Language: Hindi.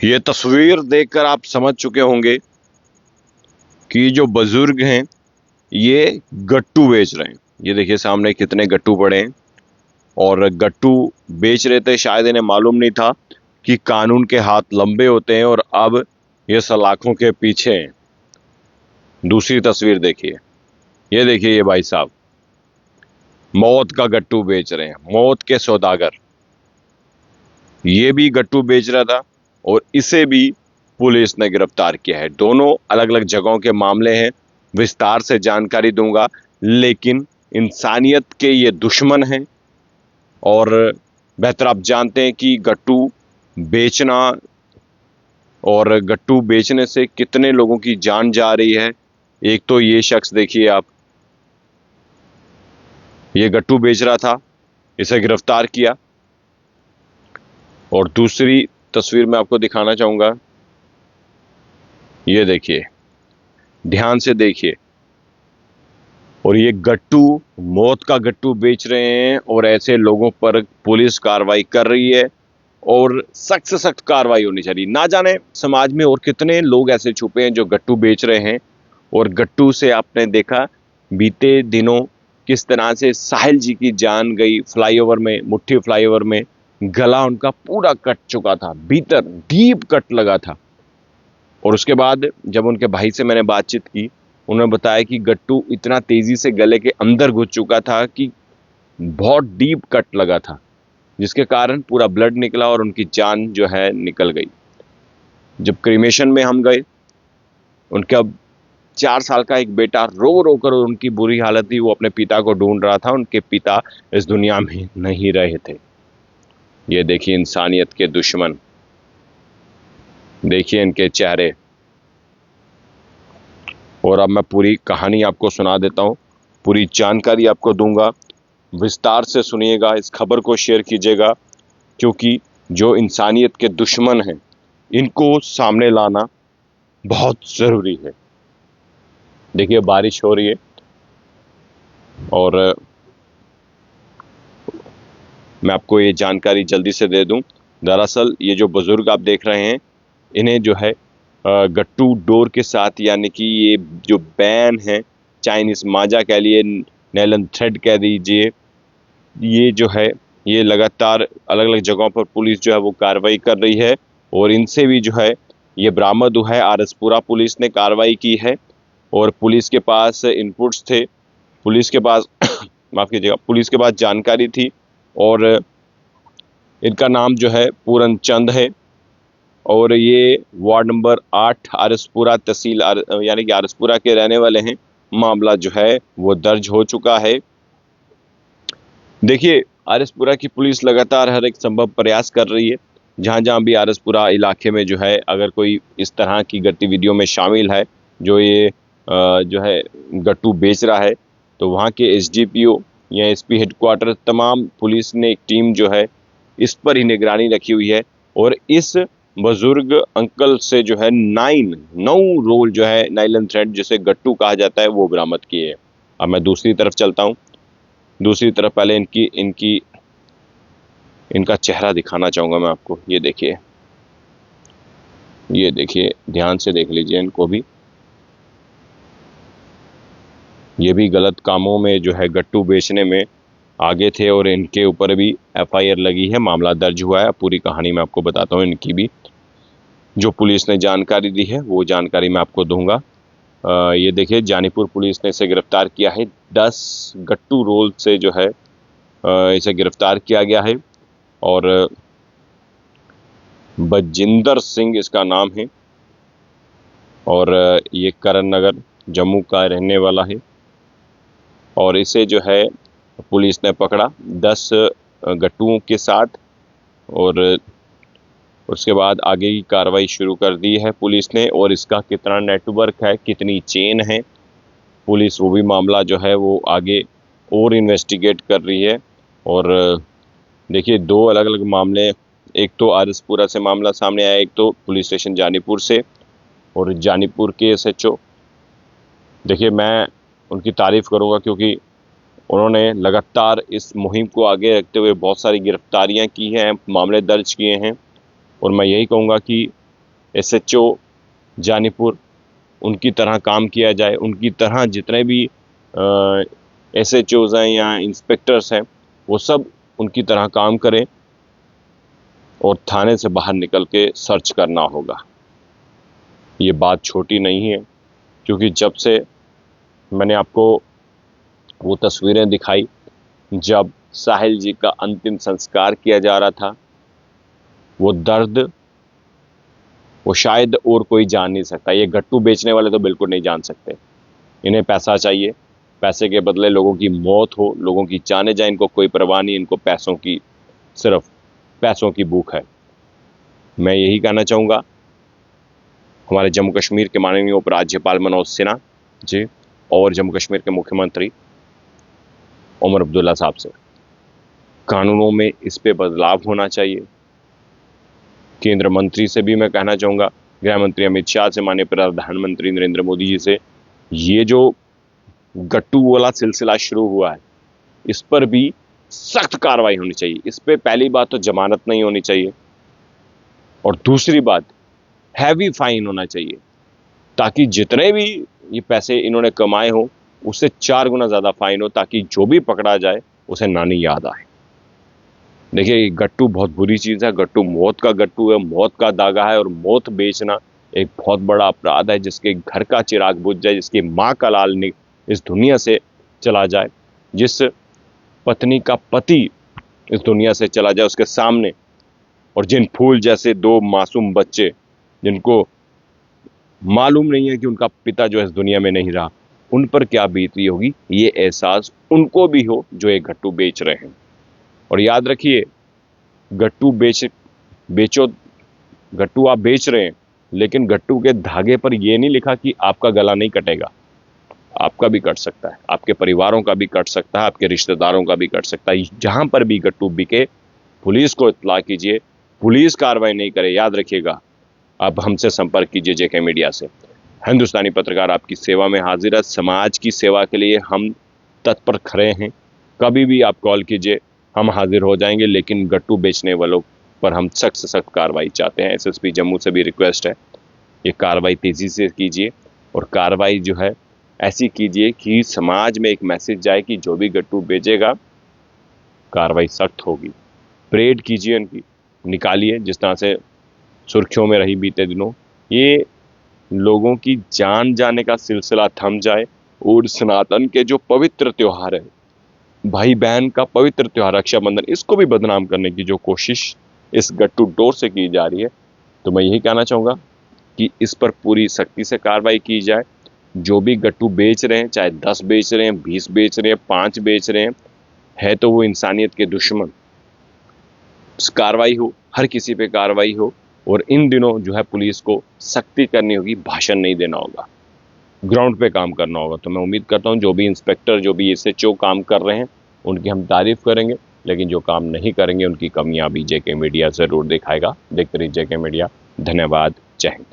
ये तस्वीर देखकर आप समझ चुके होंगे कि जो बुजुर्ग हैं ये गट्टू बेच रहे हैं। ये देखिए सामने कितने गट्टू पड़े हैं और गट्टू बेच रहे थे। शायद इन्हें मालूम नहीं था कि कानून के हाथ लंबे होते हैं और अब ये सलाखों के पीछे हैं। दूसरी तस्वीर देखिए, ये देखिए ये भाई साहब मौत का गट्टू बेच रहे हैं, मौत के सौदागर। ये भी गट्टू बेच रहा था और इसे भी पुलिस ने गिरफ्तार किया है। दोनों अलग अलग जगहों के मामले हैं, विस्तार से जानकारी दूंगा, लेकिन इंसानियत के ये दुश्मन हैं और बेहतर आप जानते हैं कि गट्टू बेचना और गट्टू बेचने से कितने लोगों की जान जा रही है। एक तो ये शख्स देखिए आप, ये गट्टू बेच रहा था, इसे गिरफ्तार किया। और दूसरी तस्वीर मैं आपको दिखाना चाहूंगा, ये देखिए, ध्यान से देखिए। और ये गट्टू मौत का गट्टू बेच रहे हैं और ऐसे लोगों पर पुलिस कार्रवाई कर रही है और सख्त से सख्त कार्रवाई होनी चाहिए। ना जाने समाज में और कितने लोग ऐसे छुपे हैं जो गट्टू बेच रहे हैं। और गट्टू से आपने देखा बीते दिनों किस तरह से साहिल जी की जान गई फ्लाईओवर में, मुट्ठी फ्लाईओवर में। गला उनका पूरा कट चुका था, भीतर डीप कट लगा था। और उसके बाद जब उनके भाई से मैंने बातचीत की, उन्होंने बताया कि गट्टू इतना तेजी से गले के अंदर घुस चुका था कि बहुत डीप कट लगा था, जिसके कारण पूरा ब्लड निकला और उनकी जान जो है निकल गई। जब क्रीमेशन में हम गए, उनका 4 साल का एक बेटा रो रो कर, उनकी बुरी हालत थी, वो अपने पिता को ढूंढ रहा था। उनके पिता इस दुनिया में नहीं रहे थे। ये देखिए इंसानियत के दुश्मन, देखिए इनके चेहरे। और अब मैं पूरी कहानी आपको सुना देता हूँ, पूरी जानकारी आपको दूंगा, विस्तार से सुनिएगा, इस खबर को शेयर कीजिएगा, क्योंकि जो इंसानियत के दुश्मन हैं इनको सामने लाना बहुत ज़रूरी है। देखिए बारिश हो रही है और मैं आपको ये जानकारी जल्दी से दे दूं। दरअसल ये जो बुज़ुर्ग आप देख रहे हैं, इन्हें जो है गट्टू डोर के साथ, यानी कि ये जो बैन है, चाइनीज़ मांजा कह लिए, नायलॉन थ्रेड कह दीजिए, ये जो है ये लगातार अलग अलग जगहों पर पुलिस जो है वो कार्रवाई कर रही है। और इनसे भी जो है ये बरामद हुआ है। आरएसपुरा पुलिस ने कार्रवाई की है और पुलिस के पास इनपुट्स थे, पुलिस के पास माफ़ कीजिएगा, पुलिस के पास जानकारी थी। और इनका नाम जो है पूरन चंद है और ये वार्ड नंबर 8 आरएसपुरा तहसील यानी कि आरएसपुरा के रहने वाले हैं। मामला जो है वो दर्ज हो चुका है। देखिए आरएसपुरा की पुलिस लगातार हर एक संभव प्रयास कर रही है। जहां जहां भी आरएसपुरा इलाके में जो है अगर कोई इस तरह की गतिविधियों में शामिल है, जो ये जो है गट्टू बेच रहा है, तो वहां के एसडीपीओ या एसपी हेडक्वार्टर, तमाम पुलिस ने एक टीम जो है इस पर ही निगरानी रखी हुई है। और इस बुजुर्ग अंकल से जो है 9 रोल जो है नायलॉन थ्रेड, जिसे गट्टू कहा जाता है, वो बरामद किए हैं। अब मैं दूसरी तरफ चलता हूँ। दूसरी तरफ पहले इनका चेहरा दिखाना चाहूँगा मैं आपको। ये देखिए, ये देखिए, ध्यान से देख लीजिए इनको भी। ये भी गलत कामों में जो है गट्टू बेचने में आगे थे और इनके ऊपर भी एफआईआर लगी है, मामला दर्ज हुआ है। पूरी कहानी मैं आपको बताता हूँ इनकी भी। जो पुलिस ने जानकारी दी है वो जानकारी मैं आपको दूंगा। ये देखिए जानीपुर पुलिस ने इसे गिरफ्तार किया है। 10 गट्टू रोल से जो है इसे गिरफ्तार किया गया है और बजिंदर सिंह इसका नाम है और ये करण नगर जम्मू का रहने वाला है। और इसे जो है पुलिस ने पकड़ा 10 गट्टुओं के साथ और उसके बाद आगे की कार्रवाई शुरू कर दी है पुलिस ने। और इसका कितना नेटवर्क है, कितनी चेन है, पुलिस वो भी मामला जो है वो आगे और इन्वेस्टिगेट कर रही है। और देखिए 2 अलग अलग मामले, एक तो आरएसपुरा से मामला सामने आया, एक तो पुलिस स्टेशन जानीपुर से। और जानीपुर के एसएचओ, देखिए मैं उनकी तारीफ़ करूंगा क्योंकि उन्होंने लगातार इस मुहिम को आगे रखते हुए बहुत सारी गिरफ्तारियां की हैं, मामले दर्ज किए हैं। और मैं यही कहूँगा कि SHO जानीपुर, उनकी तरह काम किया जाए, उनकी तरह जितने भी SHOs हैं या इंस्पेक्टर्स हैं वो सब उनकी तरह काम करें और थाने से बाहर निकल के सर्च करना होगा। ये बात छोटी नहीं है, क्योंकि जब से मैंने आपको वो तस्वीरें दिखाई जब साहिल जी का अंतिम संस्कार किया जा रहा था, वो दर्द वो शायद और कोई जान नहीं सकता। ये गट्टू बेचने वाले तो बिल्कुल नहीं जान सकते। इन्हें पैसा चाहिए, पैसे के बदले लोगों की मौत हो, लोगों की जाने जाए, इनको कोई परवाह नहीं, इनको पैसों की, सिर्फ पैसों की भूख है। मैं यही कहना चाहूँगा हमारे जम्मू कश्मीर के माननीय उपराज्यपाल मनोज सिन्हा जी और जम्मू कश्मीर के मुख्यमंत्री उमर अब्दुल्ला साहब से, कानूनों में इस पे बदलाव होना चाहिए। केंद्र मंत्री से भी मैं कहना चाहूँगा, गृह मंत्री अमित शाह से, माननीय प्रधानमंत्री नरेंद्र मोदी जी से, ये जो गट्टू वाला सिलसिला शुरू हुआ है इस पर भी सख्त कार्रवाई होनी चाहिए। इस पे पहली बात तो जमानत नहीं होनी चाहिए और दूसरी बात हैवी फाइन होना चाहिए, ताकि जितने भी ये पैसे इन्होंने कमाए हो उससे 4 गुना ज़्यादा फाइन हो, ताकि जो भी पकड़ा जाए उसे नानी याद आए। देखिए, ये गट्टू बहुत बुरी चीज़ है। गट्टू मौत का गट्टू है, मौत का दागा है और मौत बेचना एक बहुत बड़ा अपराध है। जिसके घर का चिराग बुझ जाए, जिसकी माँ का लाल इस दुनिया से चला जाए, जिस पत्नी का पति इस दुनिया से चला जाए उसके सामने, और जिन फूल जैसे 2 मासूम बच्चे जिनको मालूम नहीं है कि उनका पिता जो है इस दुनिया में नहीं रहा, उन पर क्या बीती होगी, ये एहसास उनको भी हो जो ये गट्टू बेच रहे हैं। और याद रखिए, गट्टू बेचो, गट्टू आप बेच रहे हैं, लेकिन गट्टू के धागे पर यह नहीं लिखा कि आपका गला नहीं कटेगा। आपका भी कट सकता है, आपके परिवारों का भी कट सकता है, आपके रिश्तेदारों का भी कट सकता है। जहां पर भी गट्टू बिके, पुलिस को इत्तला कीजिए। पुलिस कार्रवाई नहीं करे, याद रखिएगा, आप हमसे संपर्क कीजिए जेके मीडिया से। हिंदुस्तानी पत्रकार आपकी सेवा में हाजिर है। समाज की सेवा के लिए हम तत्पर खड़े हैं। कभी भी आप कॉल कीजिए, हम हाजिर हो जाएंगे। लेकिन गट्टू बेचने वालों पर हम सख्त से सख्त कार्रवाई चाहते हैं। SSP जम्मू से भी रिक्वेस्ट है, ये कार्रवाई तेजी से कीजिए और कार्रवाई जो है ऐसी कीजिए कि समाज में एक मैसेज जाए कि जो भी गट्टू बेचेगा कार्रवाई सख्त होगी। परेड कीजिए, इनकी निकालिए, जिस तरह से सुर्खियों में रही बीते दिनों। ये लोगों की जान जाने का सिलसिला थम जाए और सनातन के जो पवित्र त्योहार है, भाई बहन का पवित्र त्योहार रक्षाबंधन, इसको भी बदनाम करने की जो कोशिश इस गट्टू डोर से की जा रही है, तो मैं यही कहना चाहूँगा कि इस पर पूरी सख्ती से कार्रवाई की जाए। जो भी गट्टू बेच रहे हैं, चाहे 10 बेच रहे हैं, 20 बेच रहे हैं, 5 बेच रहे हैं, है तो वो इंसानियत के दुश्मन। कार्रवाई हो, हर किसी पे कार्रवाई हो। और इन दिनों जो है पुलिस को सख्ती करनी होगी, भाषण नहीं देना होगा, ग्राउंड पे काम करना होगा। तो मैं उम्मीद करता हूँ जो भी इंस्पेक्टर, जो भी SHO काम कर रहे हैं, उनकी हम तारीफ करेंगे, लेकिन जो काम नहीं करेंगे उनकी कमियां भी जेके मीडिया ज़रूर दिखाएगा। देखते रहिए जेके मीडिया। धन्यवाद। जय हिंद।